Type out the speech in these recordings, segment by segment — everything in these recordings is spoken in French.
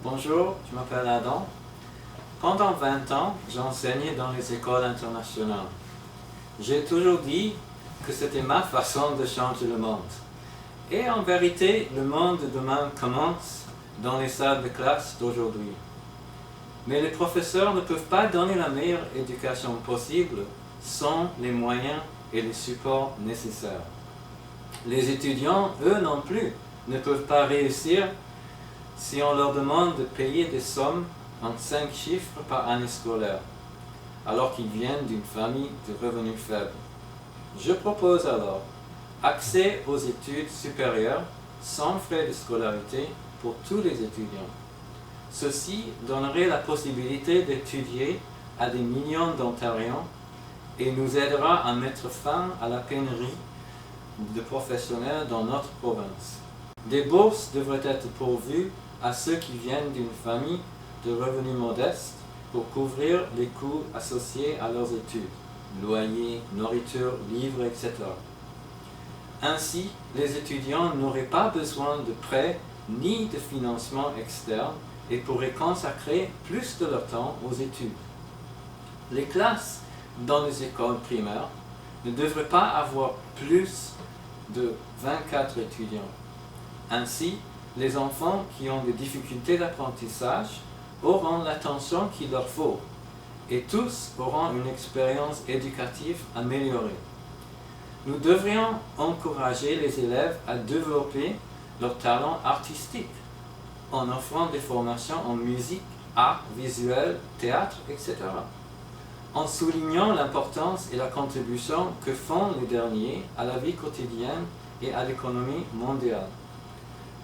Bonjour, je m'appelle Adam. Pendant 20 ans, j'ai enseigné dans les écoles internationales. J'ai toujours dit que c'était ma façon de changer le monde. Et en vérité, le monde de demain commence dans les salles de classe d'aujourd'hui. Mais les professeurs ne peuvent pas donner la meilleure éducation possible sans les moyens et les supports nécessaires. Les étudiants, eux non plus, ne peuvent pas réussir si on leur demande de payer des sommes en 5 chiffres par année scolaire, alors qu'ils viennent d'une famille de revenus faibles. Je propose alors accès aux études supérieures sans frais de scolarité pour tous les étudiants. Ceci donnerait la possibilité d'étudier à des millions d'Ontariens et nous aidera à mettre fin à la pénurie de professionnels dans notre province. Des bourses devraient être pourvues à ceux qui viennent d'une famille de revenus modestes pour couvrir les coûts associés à leurs études, loyer, nourriture, livres, etc. Ainsi, les étudiants n'auraient pas besoin de prêts ni de financement externe et pourraient consacrer plus de leur temps aux études. Les classes dans les écoles primaires ne devraient pas avoir plus de 24 étudiants. Ainsi, les enfants qui ont des difficultés d'apprentissage auront l'attention qu'il leur faut et tous auront une expérience éducative améliorée. Nous devrions encourager les élèves à développer leur talent artistique en offrant des formations en musique, art visuel, théâtre, etc. En soulignant l'importance et la contribution que font les derniers à la vie quotidienne et à l'économie mondiale.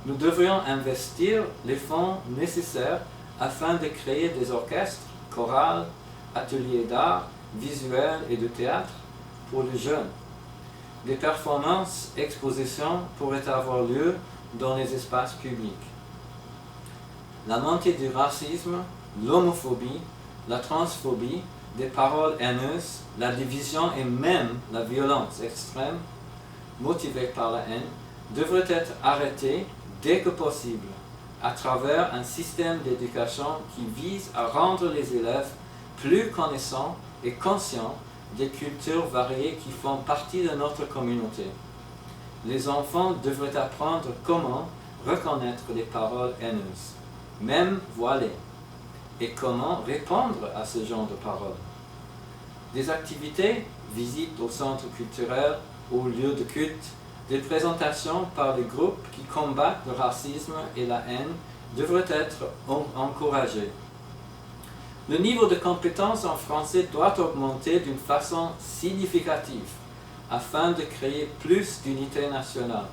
Nous devrions investir les fonds nécessaires afin de créer des orchestres, chorales, ateliers d'art, visuel et de théâtre pour les jeunes. Des performances, expositions pourraient avoir lieu dans les espaces publics. La montée du racisme, l'homophobie, la transphobie, des paroles haineuses, la division et même la violence extrême, motivée par la haine, devraient être arrêtées dès que possible, à travers un système d'éducation qui vise à rendre les élèves plus connaissants et conscients des cultures variées qui font partie de notre communauté. Les enfants devraient apprendre comment reconnaître les paroles haineuses, même voilées, et comment répondre à ce genre de paroles. Des activités, visites au centre culturel, au lieu de culte, des présentations par les groupes qui combattent le racisme et la haine devraient être encouragées. Le niveau de compétence en français doit augmenter d'une façon significative afin de créer plus d'unité nationale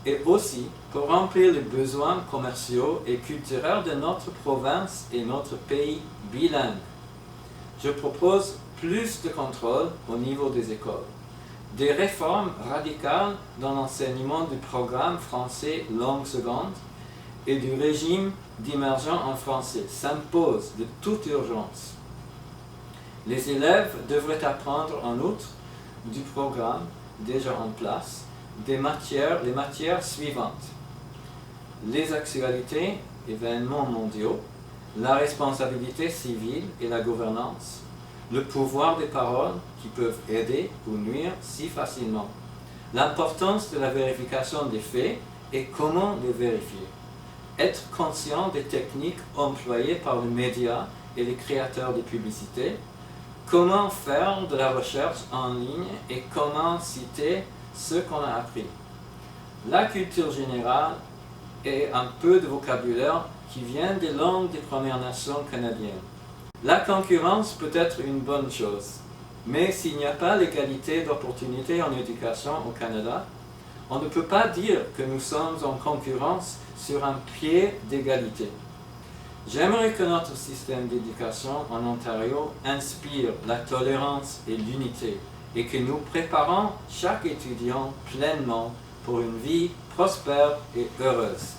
et aussi pour remplir les besoins commerciaux et culturels de notre province et notre pays bilingue. Je propose plus de contrôle au niveau des écoles. Des réformes radicales dans l'enseignement du programme français langue seconde et du régime d'immersion en français s'imposent de toute urgence. Les élèves devraient apprendre en outre du programme déjà en place les matières suivantes: les actualités, événements mondiaux, la responsabilité civile et la gouvernance, le pouvoir des paroles qui peuvent aider ou nuire si facilement, l'importance de la vérification des faits et comment les vérifier, être conscient des techniques employées par les médias et les créateurs de publicités, comment faire de la recherche en ligne et comment citer ce qu'on a appris, la culture générale et un peu de vocabulaire qui vient des langues des Premières Nations canadiennes. La concurrence peut être une bonne chose, mais s'il n'y a pas l'égalité d'opportunités en éducation au Canada, on ne peut pas dire que nous sommes en concurrence sur un pied d'égalité. J'aimerais que notre système d'éducation en Ontario inspire la tolérance et l'unité et que nous préparons chaque étudiant pleinement pour une vie prospère et heureuse.